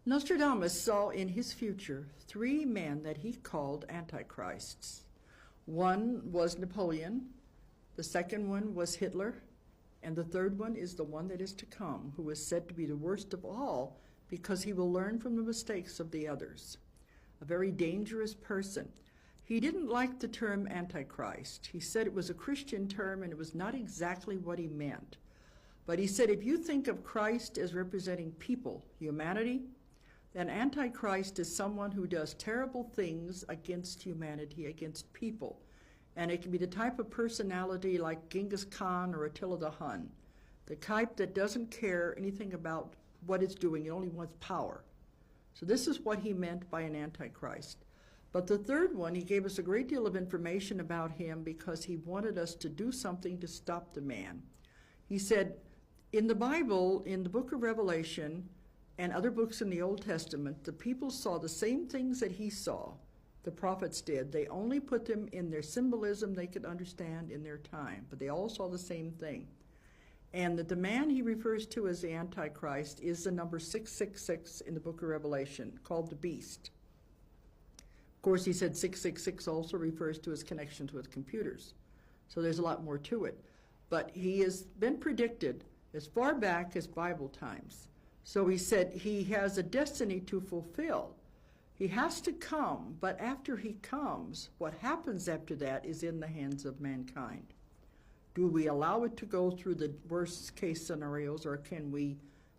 Nostradamus saw in his future three men that he called antichrists. One was Napoleon, the second one was Hitler, and the third one is the one that is to come, who is said to be the worst of all because he will learn from the mistakes of the others. A very dangerous person. He didn't like the term antichrist. He said it was a Christian term and it was not exactly what he meant. But he said if you think of Christ as representing people, humanity, then antichrist is someone who does terrible things against humanity, against people. And it can be the type of personality like Genghis Khan or Attila the Hun, the type that doesn't care anything about what it's doing, it only wants power. So this is what he meant by an antichrist. But the third one, he gave us a great deal of information about him because he wanted us to do something to stop the man. He said, in the Bible, in the book of Revelation, and other books in the Old Testament, the people saw the same things that he saw, the prophets did. They only put them in their symbolism they could understand in their time, but they all saw the same thing. And that the man he refers to as the Antichrist is the number 666 in the book of Revelation, called the beast. Of course, he said 666 also refers to his connections with computers. So there's a lot more to it. But he has been predicted as far back as Bible times. So he said he has a destiny to fulfill. He has to come, but after he comes, what happens after that is in the hands of mankind. Do we allow it to go through the worst case scenarios, or can we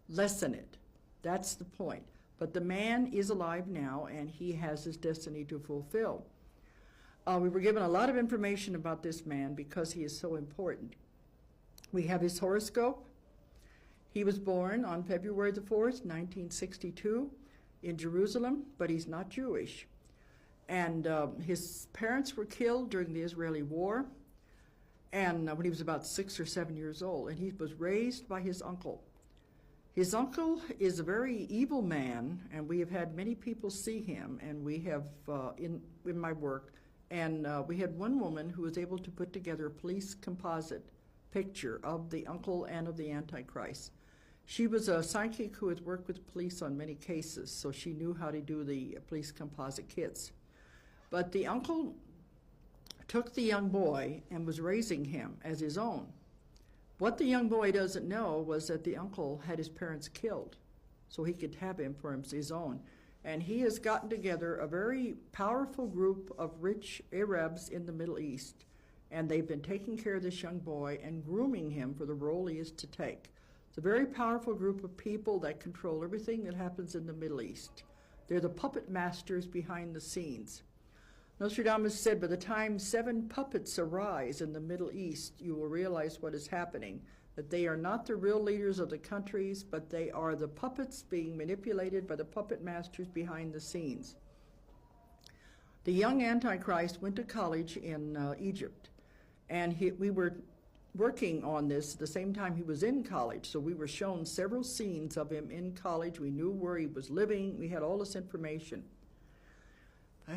lessen it? That's the point. But the man is alive now, and he has his destiny to fulfill. We were given a lot of information about this man because he is so important. We have his horoscope. He was born on February the 4th, 1962 in Jerusalem, but he's not Jewish. And his parents were killed during the Israeli war, and when he was about 6 or 7 years old, and he was raised by his uncle. His uncle is a very evil man, and we have had many people see him, and we have, in my work, and we had one woman who was able to put together a police composite picture of the uncle and of the Antichrist. She was a psychic who had worked with police on many cases, so she knew how to do the police composite kits. But the uncle took the young boy and was raising him as his own. What the young boy doesn't know was that the uncle had his parents killed, so he could have him for his own. And he has gotten together a very powerful group of rich Arabs in the Middle East, and they've been taking care of this young boy and grooming him for the role he is to take. It's a very powerful group of people that control everything that happens in the Middle East. They're the puppet masters behind the scenes. Nostradamus said, by the time 7 puppets arise in the Middle East, you will realize what is happening, that they are not the real leaders of the countries, but they are the puppets being manipulated by the puppet masters behind the scenes. The young Antichrist went to college in Egypt, and we were working on this at the same time he was in college, so we were shown several scenes of him in college. We knew where he was living. We had all this information.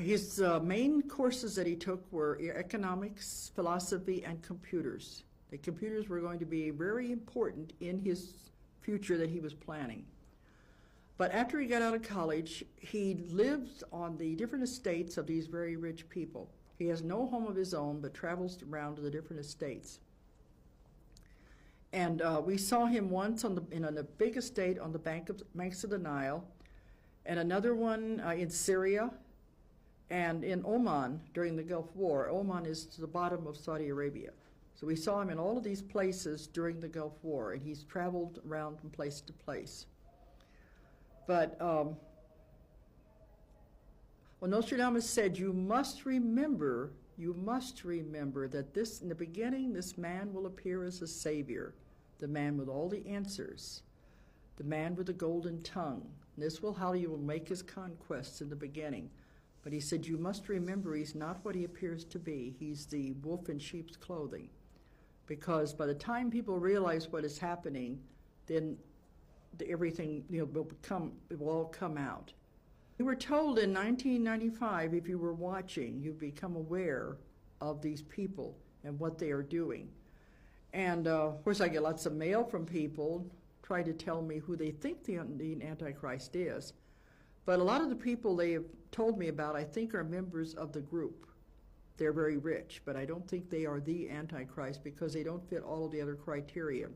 His main courses that he took were economics, philosophy, and computers. The computers were going to be very important in his future that he was planning. But after he got out of college, he lived on the different estates of these very rich people. He has no home of his own, but travels around to the different estates. And we saw him once in a big estate on the banks of the Nile, and another one in Syria, and in Oman during the Gulf War. Oman is to the bottom of Saudi Arabia. So we saw him in all of these places during the Gulf War, and he's traveled around from place to place. But well, Nostradamus said, you must remember that this, in the beginning, this man will appear as a savior, the man with all the answers, the man with the golden tongue. And this will how he will make his conquests in the beginning. But he said, you must remember he's not what he appears to be. He's the wolf in sheep's clothing. Because by the time people realize what is happening, then everything will all come out. We were told in 1995, if you were watching, you'd become aware of these people and what they are doing. And of course, I get lots of mail from people trying to tell me who they think the Antichrist is. But a lot of the people they have told me about, I think, are members of the group. They're very rich, but I don't think they are the Antichrist because they don't fit all of the other criteria.